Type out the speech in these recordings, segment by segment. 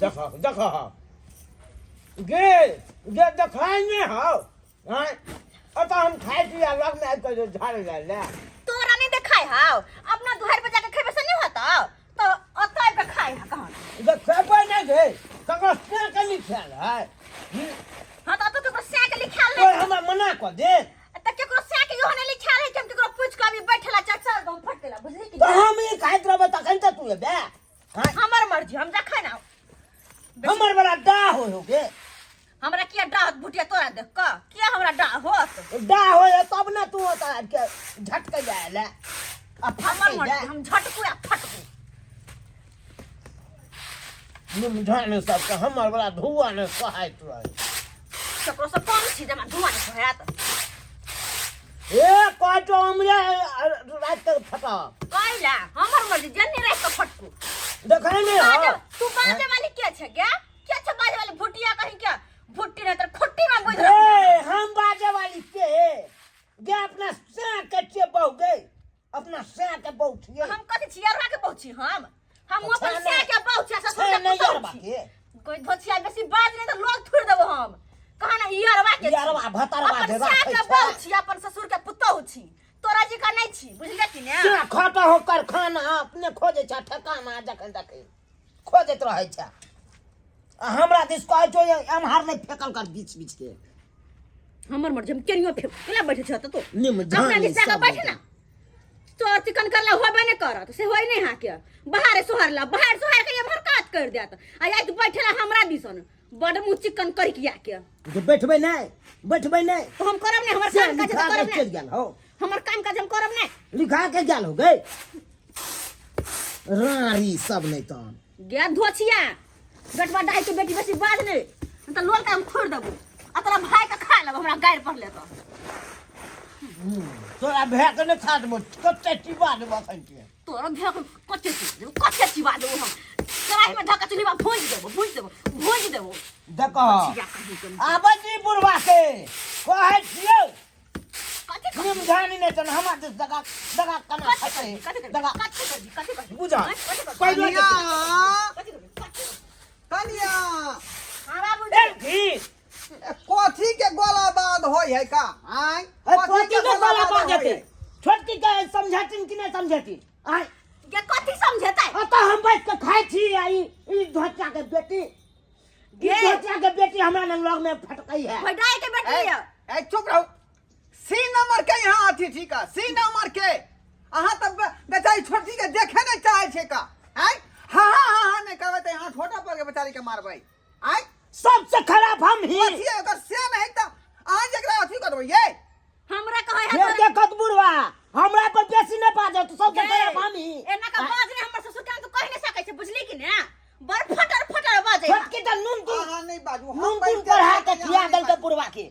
देखो देखो गे गे देखाई नहीं हो हैं अब हम खाए थी अलग में आज कर झाड़ ले तोरा नहीं देखाय हां अपना दुहार पे जाके खेबे से नहीं होता तो अतय पे खाय हा कहां देखे पे नहीं गे ककरो से के लिखल है हां तो केकरो से के लिखल कोई नहीं हमरा मना कर दे त केकरो से के यो नहीं लिखल है कि हम केकरो पूछ के अभी बैठला चचा गम फटकेला बुझली कि तो हम ई खाइत रहबे तखन त तू बे हमर मर्जी हम जा खाना हमर बड़ा डा होगे हमरा किया डाह भुटिया तोरा देख क किया हमरा डाह होत डा होए तब ना तू होता के झटक जाए ले अब हमर मर्जी हम झटकू या फटकू निम जाने सब के हमर बड़ा धुआं ने सहायत रहे केकरो से कम छी जमा धुआं नहीं होयत ए काटो हमरे रात तक फटा कहला हमर मर्जी जन्नी रह के फटकू देखाई नहीं हो तू बाजे वाली क्या छे क्या क्या छे बाजे वाली भुटिया कहीं क्या भुट्टी नहीं तर खुट्टी में बुझ ए हम बाजे वाली के गे अपना से कच्चे बहु गए अपना से के बहु छिए हम कथि छियरवा के पहुंची हम अपन से के पहुंचा से ससुर नहीं के यारबा पहुंची के कोई भछिया बेसी बाज नहीं तो लोग थुर देबो हम कहा ना यारवा के यारवा भतरवा दे अपन से के पहुंची अपन ससुर के पुतौ छी तोरा जी का नहीं छी बुझले कि ने से खाता होकर खाना अपने खोजे छ ठकाना जखन तक खोजत रहे छ हमरा दिस कहै छो एमहार नहीं फेकल कर बीच बीच के हमर मर्जी हम केनियो फेक केला बैठे छ तो निम अपना जान दिशा का बैठे ना तो चिकन करला होबे नहीं करत से होई नहीं हा के बाहर सोहरला बाहर सोहर के हमर काट कर देत आ आई तू बैठेला हमरा दिसन बड़ मु चिकन कर के आके जो बैठबे नहीं तो हम करब नहीं हमर से काम काज लिखा के करब चल नहीं गेल हो हमर काम काज हम करब नहीं लिखा के गेल हो गए रारी सब नहीं तो गे धोछिया गटवा डाई के बेटी बेसी बाज नहीं त लोल के हम खोड़ देबो आ तोरा भाई के खा लेब हमरा गायर पर ले तो तोरा भे के नहीं खा देबो कते टिबा देबो खन के तोरा भे कच्चे चिबा देबो हम कढ़ाई में धक्का चुनी में भूज देबो देखो छिया कहीं के आबजी बुढ़वा के कहै छियो कथि निम जानी नहीं तो हमरा दिस दगा दगा कना खते दगा कथि बुझा कनिया कथि कनिया हां बाबू ए की कथी के गोला बांध होय है का आय कथी के गोला बांध देते छोटकी के समझाती कि नहीं समझाती आय ये कथि समझेतै तो हम बैठ के खाई छी ई धोचा के बेटी ई धोचा के बेटी हमरा न लग में फटकई है फटाई के बेटी है ए चुप रहो सी नंबर के यहाँ अथी ठीक है सी नंबर के अहाँ तब बेचारी छोटी के देखे नहीं चाहे छे का आय हां नहीं कहबे त यहाँ छोटा पर के बेचारी के मारबै आय सबसे खराब हम ही अथी अगर से नहीं त अहाँ जकरा अथी करबै ये हमरा कहै ये है देखत बुढ़वा हमरा पर बेसी नहीं बाजो तो सबसे खराब हम ही एना का बाज ने हमर ससुर के तो कह नहीं सकै छै बुझली कि ने बड़ फटर बाजे छोटकी तो नून तू अहाँ नहीं बाजू नून तू पढ़ा के खिया देल के बुढ़वा के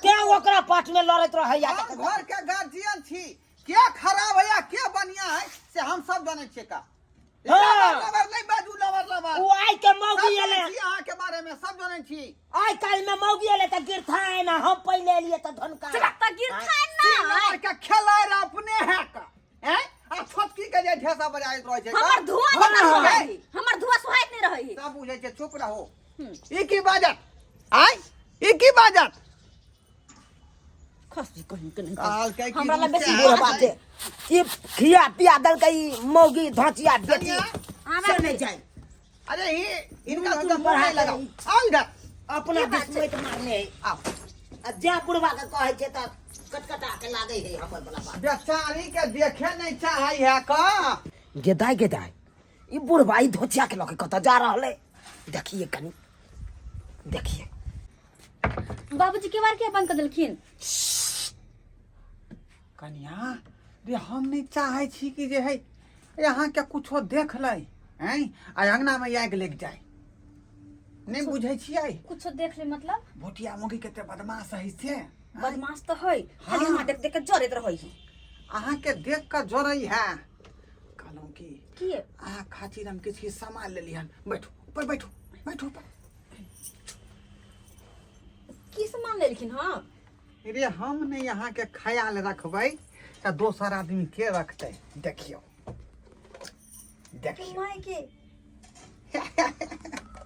के ओकरा पाठ में लड़त रह या हम घर के गार्जियन छी के खराब है या के बढ़िया है से हम सब जाने छिए का लवर नहीं बाजू लवर वो आई के मौगी एले यहाँ के बारे में सब जाने छी आई काल में मौगी एले त गिरथा है ना हम पहले लिए त धनका चलता गिरथा ना नंबर के खेलार अपने है का हैं आ छोटकी के जे ढेसा बजाइत रहे छै हमर धुआं ना सोहाई हमर धुआं सोहाइत नहीं रही सब बुझे छै चुप रहो ई की बाजत आय ई की बाजत खसी कहीं के नहीं काल के की हमरा ला बेसी बुढ़वा बात है ये खिया पिया दल के मौगी धचिया बेटी आना नहीं जाए अरे ये इनका तुम तो पढ़ा पढ़ाई के लगाओ आओ इधर अपना दुश्मन मारने है आओ जा बुढ़वा के कहै छै त कटकटा के लागे है हमर वाला बात बेचारी के देखे नहीं चाहे है का गेदाय ई बुढ़वा ई धोचिया के लके कत जा रहले देखिए कनी देखिए बाबूजी के बार के बंद कर देलखिन कन्या रे हम नहीं चाहे छी कि जे है यहाँ के कुछो देख ले हैं आ अंगना में आग लग जाए नहीं बुझे छियै कुछ देख ले मतलब भोटिया मुगी के ते बदमाश है से बदमाश तो है खाली हां देख देख के जरत रहई है अहाँ के देख के जोरई है कहलौं की की अहाँ खातिर हम किसी सामान ले लिहन बैठो ऊपर बैठो बैठो ऊपर की सामान लेलखिन हां रे हम ने यहाँ के ख्याल रखबै त दोसर आदमी के रखते देखियो देखियो माय के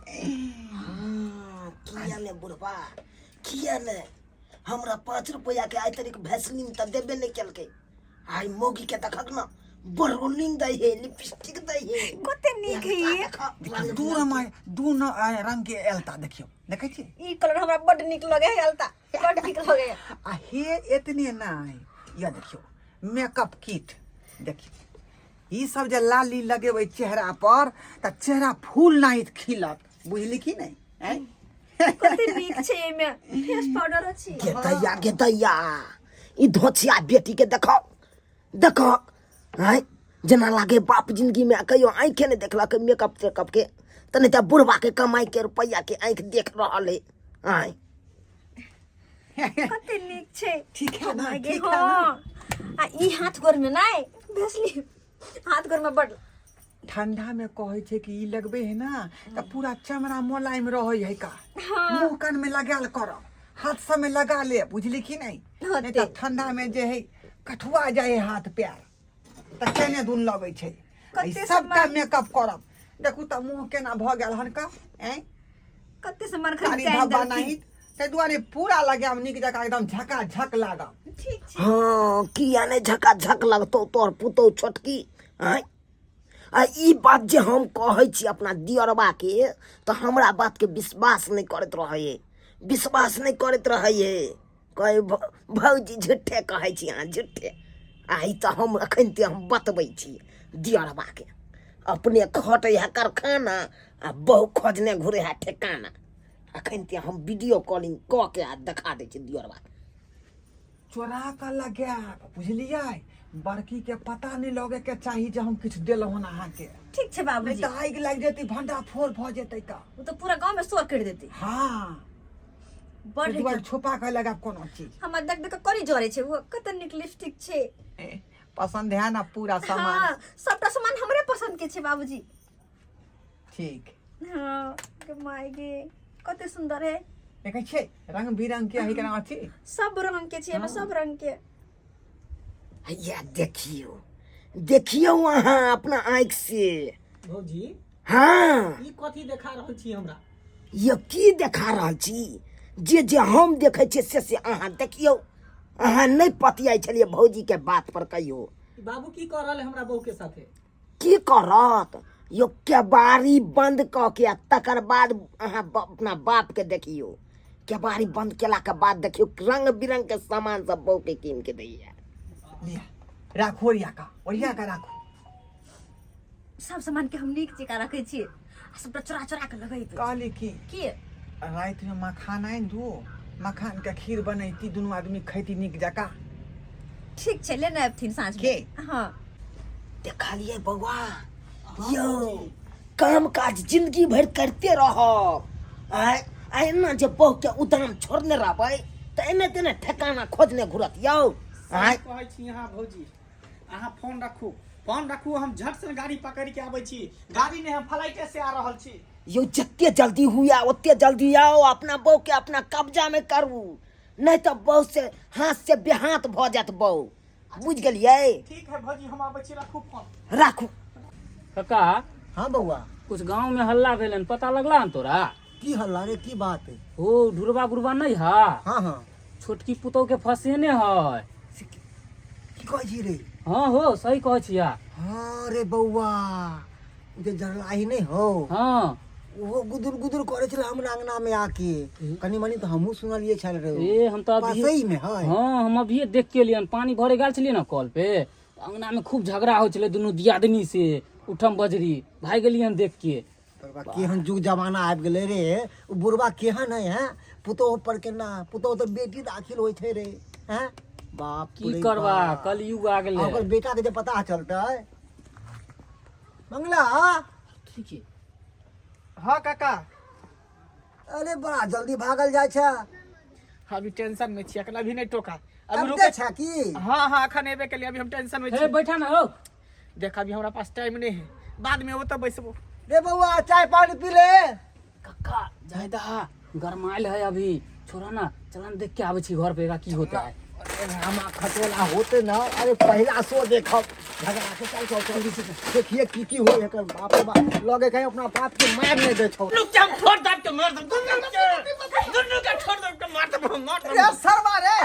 हाँ, किया ने बुढ़वा, किया ने हमरा 5 रुपया के आइ तरीक भैसलिन त देबे नहीं केलकै। आई मोगी के देखक ना, बरोलिंग दै है, लिपस्टिक दै है। कते नीक है ये। दू रंग के एलता देखियो, देखे छी ई कलर हमरा बड नीक लगे है अलता, बड नीक लगे है। आ हे इतने नहीं, ये देखियो मेकअप किट देखियो, ई सब जे लाली लगेबै चेहरा पर त चेहरा फूल नहीं खिलत, बुझली की नहीं हैं? कते नीक छै एमे, फेस पाउडर अछि। गे दैया, ई धोछिया बेटी के देखो, देखो, हैं जना लागे बाप जिंदगी में कहियो आंखें नहीं देखलक मेकअप तेकअप के, तने त बुढ़वा के कमाई के रुपया के आंख देख रहल है। आय कते नीक छै। ठीक है ना, गे ठीक है ना। हाँ। आ ई हाथ गोर में नहीं भैसलिन, हाथ गोर में बड ठंडा में कहे छे कि ई लगबे है ना त पूरा चमड़ा मोलायम रहे है का। हाँ। मुंह कान में लगाल कर, हाथ सब में लगा ले, बुझली की नहीं? नहीं त ठंडा में जे है कठुआ जाए हाथ पैर, त केने दुन लगे छे। ई सबका मेकअप करब, देखू त मुंह केना भ गेल हनका, हैं? कते से मन कारी खरीद धब्बा नहीं, ते दुआरे पूरा लगाम नीक जका एकदम झका झक लागम। ठीक छै। हाँ, किया ने झका झक लगतो तोर पुतौ छोटकी। आय आ ई बात जे हम कहै छी अपना दियरबा के, तो हमरा बात के विश्वास नहीं करत रहे, विश्वास नहीं करत रहे। कहे भौजी झूठे कहै छी अहाँ, झूठे। आई तो हम अखन ते हम बतबै छी दियरबा के, अपने खटे है कारखाना आ बहु खोजने घुरे है ठिकाना। अखन ते हम वीडियो कॉलिंग क के आ दिखा दै छी दियरबा के। चोरा कर लगे, बुझलियै? बड़की के पता नहीं लगे के चाहिए जे हम कुछ देलहुँ हन अहाँ के। ठीक छै नहीं बाबूजी। तो आगि लग जेती, भंडा फोड़ भ जेतै का। वो तो पूरा गांव में शोर कर देती। हाँ, बड एक बार छुपा के लगा कोनो चीज। हमरा देख देख करी जरे छै, वो कते नीक लिपस्टिक छै। पसंद है ना पूरा सामान? हाँ, सबटा सामान हमरे पसंद के छै बाबूजी। ठीक। हाँ, के माय गे कते सुंदर है। देखे छे रंग बिरंग के है केना अछि? सब रंग के छै, सब रंग के। या देखियो, देखियो वहाँ अपना आँख से। भौजी हाँ, ई कथी देखा रहल छी हमरा? ये की देखा रहल छी? जे जे हम देखे छी से अहाँ देखियो। अहाँ नहीं पतियाई छलिए भौजी के बात पर कहियो। ई बाबू की कर रहल है हमरा बहू के साथे? की करत? यो केबाड़ी बंद क के तकर बाद अहाँ अपना बाप के देखियो। केबाड़ी बंद केला के बाद देखियो रंग बिरंग के सामान सब बहू के कीन के दैया। लिया राखो ओरिया का राखो। सब सामान के हम नीक जका रखे छी, सबटा चोरा चोरा के लगाई पे। कहली की की रात में मखान आइन दो, मखान के खीर बनैती, दुनू आदमी खैती नीक जका। ठीक छै, लेने आबथिन साँझ के? में। हाँ, देखा लिए बउआ, यो काम काज जिंदगी भर करते रहो। ना जे बहू के उदाम छोड़ने रहबै त एने तेने ठिकाना खोजने घुरत यौ। कहै छी यहाँ भौजी, अहाँ फोन रखू, हम झट से गाड़ी पकड़ के आबै छी। गाड़ी ने हम फ्लाइटे से आ रहल छी। यो जितने जल्दी हुआ उतने जल्दी आओ, अपना बहू के अपना कब्जा में करू, नहीं तो बहू से हाथ से बेहाथ भ जात बहू, बुझ गेलियै? ठीक है भौजी, हम आबै छी, रखू फोन। राखू। कका हाँ बउआ, कुछ गांव में हल्ला भेलन, पता लगला न तोरा? की हल्ला रे, की बात है? ओ ढुरबा गुरबा नहीं है, हाँ हाँ, छोटकी पुतौ के फसेने है। की कहै छी रे? हाँ हो, सही कह छिया। हाँ रे बउआ, उ जे जरलाही नहीं हो, हाँ वो गुदुर गुदुर करे छले हमरा अंगना में आके, कनी मनी तो हमहू सुनलिए छल रे। ए हम तो अभी सही में है? हाँ हम अभी देख के लियन, पानी भरे गेल छलिए ना कल पे, अंगना में खूब झगड़ा हो चले दोनों दियादनी से, उठम बजरी भाग गेलियन देख के। बउआ केहन जुग जमाना आबि गेले रे, उ बुढ़वा केहन है? पुतोह पर के ना, पुतोह तो बेटी दाखिल होय छै रे, हैं? बाप की रे करबा, बाप। कलयुग आ गेले। ओकर बेटा के जे पता चलतै मंगला। ठीक है। हाँ काका, अरे बड़ा जल्दी भागल जाय छै। अभी टेंशन में छी, अभी नहीं टोका। अब अभी रुके छै की? हाँ अखन एबे के लिए, अभी हम टेंशन में हे छी। बैठा ना हो। देख अभी हमरा पास टाइम नहीं है, बाद में वो तो बैसबो। रे बउआ चाय पानी पी ले। कक्का जायदा गरमाइल है अभी, छोड़ा ना, चलन देख के आवे छी घर पे की होता है। हम खटोला होते ना अरे पहला शो देखब झगड़ा के चल चल जल्दी से देखिए की हो एकर बाप रे बाप लगे कहीं अपना बाप के मार नहीं दे छौ लोग हम छोड़ दब के मार दब दुनु का छोड़ दब के मार दब रे सरवा रे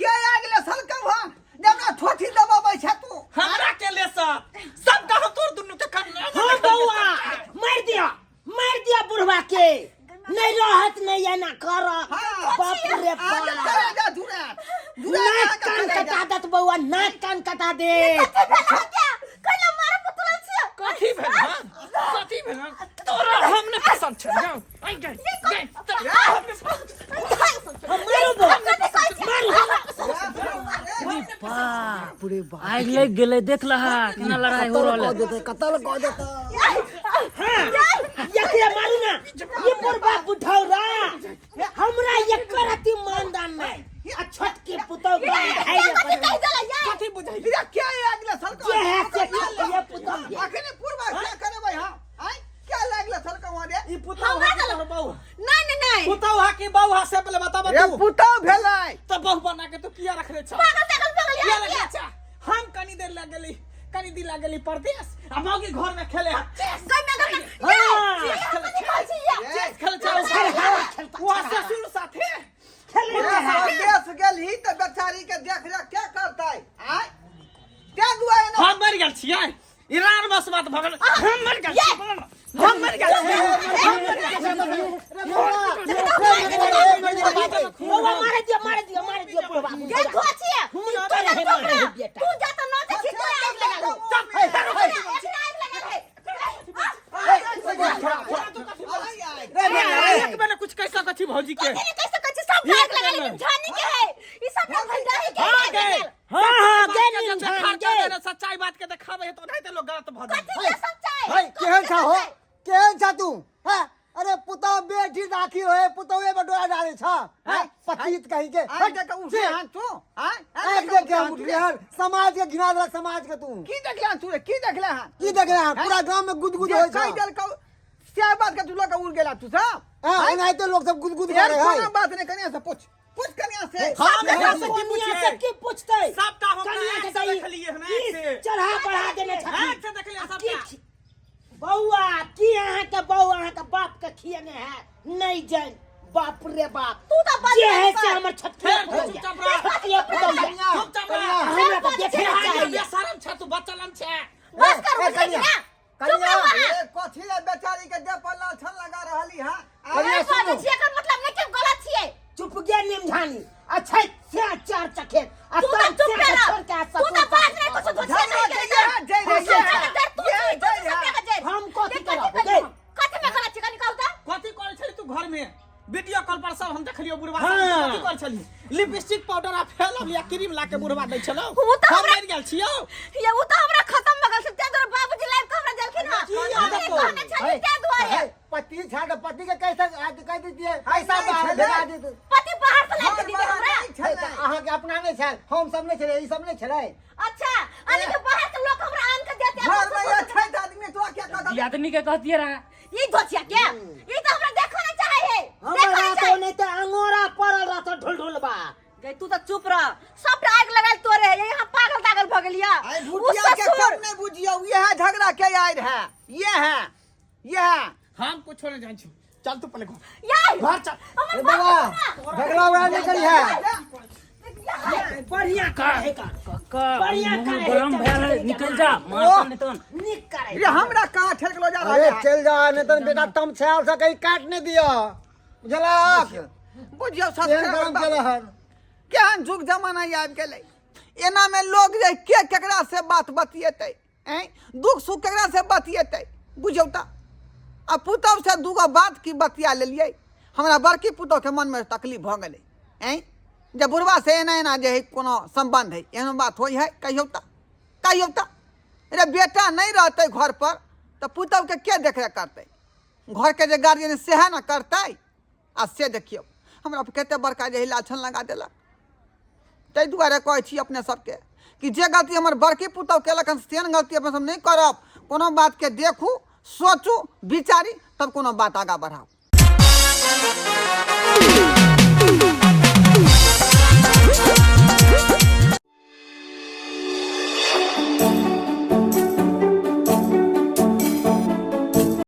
क्या आ गेले सलका भा जबना ठोठी दबाबै छ तू हमरा के ले सब का हम तोर दुनु के कर हाँ बउआ मार दिया बुढ़वा के नहीं रहत नहीं है ना कर बाप रे बाप जा धुरा नाक कान कटा दत बउआ नाक कान कटा दे कला मारे पुतला छिया कथी भेल तोरा हमने पसंद छ जाओ आई गए मारो बाप रे बाप आग लग गेले देख लहा केना लड़ाई हो रहल है कतल कह देता ये के मारू ना ये बुढ़वा बुढ़ाऊ रा हमरा ये करती मानदान नहीं आ छटके पुतौ का है कथी बुझाई रे क्या आ गेले सलका ये है से ये पुतौ अखने पूर्वा क्या करबै हां आई क्या लागले सलका वहां रे ई पुताऊ हा के बहु नहीं पुताऊ हा के बहु हा से पहले बताबा रे तू पुतौ भेलै तो बहु बना के तू किया रख रे छ पागल किया लगे छ हम कनी देर लग गेली परदेश आ मौगी घर में खेले हा वहाँ ससुर साथे देश गेलही त बेचारी के देख रे क्या करतै आई क्या दुआए ना हम मर गेल छियै ईरान बस बात भगल हम मर गेल छियै हम मर गेल बउआ मार दिया बुढ़वा ये खोचिए तू जा त न छ छितरा एक मैंने कुछ कैसा कथी भौजी के कैसे कच्चे सब आग लगा लेकिन जाने के है ई सब लोग भंडारी के हां गए हां गए सच्चाई बात के देखावे तो नहीं तो लोग गलत भौ जाए सच्चाई केहन छ तू हां अरे पुतौ बेटी दाखी होए पुतौए बटोरा डाले छ हां पतित कहीं के आई के उठे हां तू आई एक देख के उठ यार समाज के घिना दला समाज के तू की देखले तू रे की देखले हां की देख रहा पूरा गांव में गुदगुद होय कई छ देर का क्या बात का तू लोग उड़ गेला तू सब हां नहीं तो लोग सब गुदगुद यार करे कोई हैं बात नहीं कनिया से पूछ कनिया से हम कनिया से की पूछे से की पूछते सब का हम कनिया के देख लिए है ना से चढ़ा बढ़ा देने एक से देख लिया सब का बउआ की अहाँ के बउ अहाँ के बाप के खियने है नहीं जान बाप रे बाप तू तो बच जे है से हमर छटके चुप रह ये पुतौया चुप रह हमरा के देखे चाहिए शरम छ तू बच्चलन छ बस कर उठ कनिया कनिया ए कथी ले बेचारी के दे पर छन लगा रहली हां अरे बात छिए का मतलब नहीं कि गलत छिए चुप गे निमझानी अच्छा से चार चखे तू तो चुप रह तू तो बात नहीं कुछ कुछ नहीं हम कथी करब कथी में गलत छिए निकाल दे कथी करे छली तू घर में वीडियो कॉल पर सब हम देखलियो बुढ़वा हाँ। कथी करे छली लिपस्टिक पाउडर आ फेलम या क्रीम ला के बुढ़वा दै छलो वो तो हम हमरा- मर गेल छियो ये वो तो हमरा खत्म भगल से तेरे बाबूजी लाइव कमरा जलखिन हां कहने चाहिए क्या दुआरे पति छाड़ पति के कैसे कह दीजिए ऐसा भेजा दी तू पति बाहर से लाइव दीदी हमरा अहाँ के अपना नहीं छल हम सब नहीं छले ई सब नहीं छले अच्छा अरे के बाहर से लोग हमरा आन के देते घर में ये छै आदमी तो क्या कहता आदमी के कहतिए रहा ये धोतिया क्या ये तो हमरा देखना चाहिए हमरा तो नहीं तो अंगोरा पड़ल रहत ढुलढुलबा गई तू तो चुप रह सब आग लगाल तोरे यहां पागल दागल भ गेलिया आई भुटिया के कम नहीं बुझियो ये है झगड़ा के आइल है ये है हम कुछ नहीं जान छु चल तू पहले घर यार घर चल ए बाबा झगड़ा वगड़ा नहीं करी है बढ़िया करे का बढ़िया करे गरम भेल निकल जा मार नहीं तो निक करे ये हमरा कहां ठेकलो जा अरे रहा है चल जा नहीं तो बेटा तुम छाल से कहीं काट नहीं दिया बुझलक बुझियो तेल गरम सब चला है केहन जुग जमाना आबि गेलै एना में लोग जे के केकरा से बात बतिएतै हैं दुख सुख केकरा से बतिएतै बुझौ त आ पुतौ से दूगो बात की बतिया लेलियै हमरा बड़की पुतौ के मन में तकलीफ भ गेलै हैं जे बुढ़वा से एना जे है कोनो संबंध है एहन बात होई है कहियो त रे बेटा नहीं रहतै घर पर तो पुतौ के देख रेख करतै घर के जे गार्जियन सेहे न करतै आ से देखियो हमरा पर कते बड़का जे लाछन लगा देलक ताहि दुआरे कहै छी अपने सबके कि जे गलती हमर बड़की पुतौ केलक हन से गलती अपने सब नहीं करब कोनो बात के देखू सोचू विचारी तब कोनो बात आगा बढ़ाओ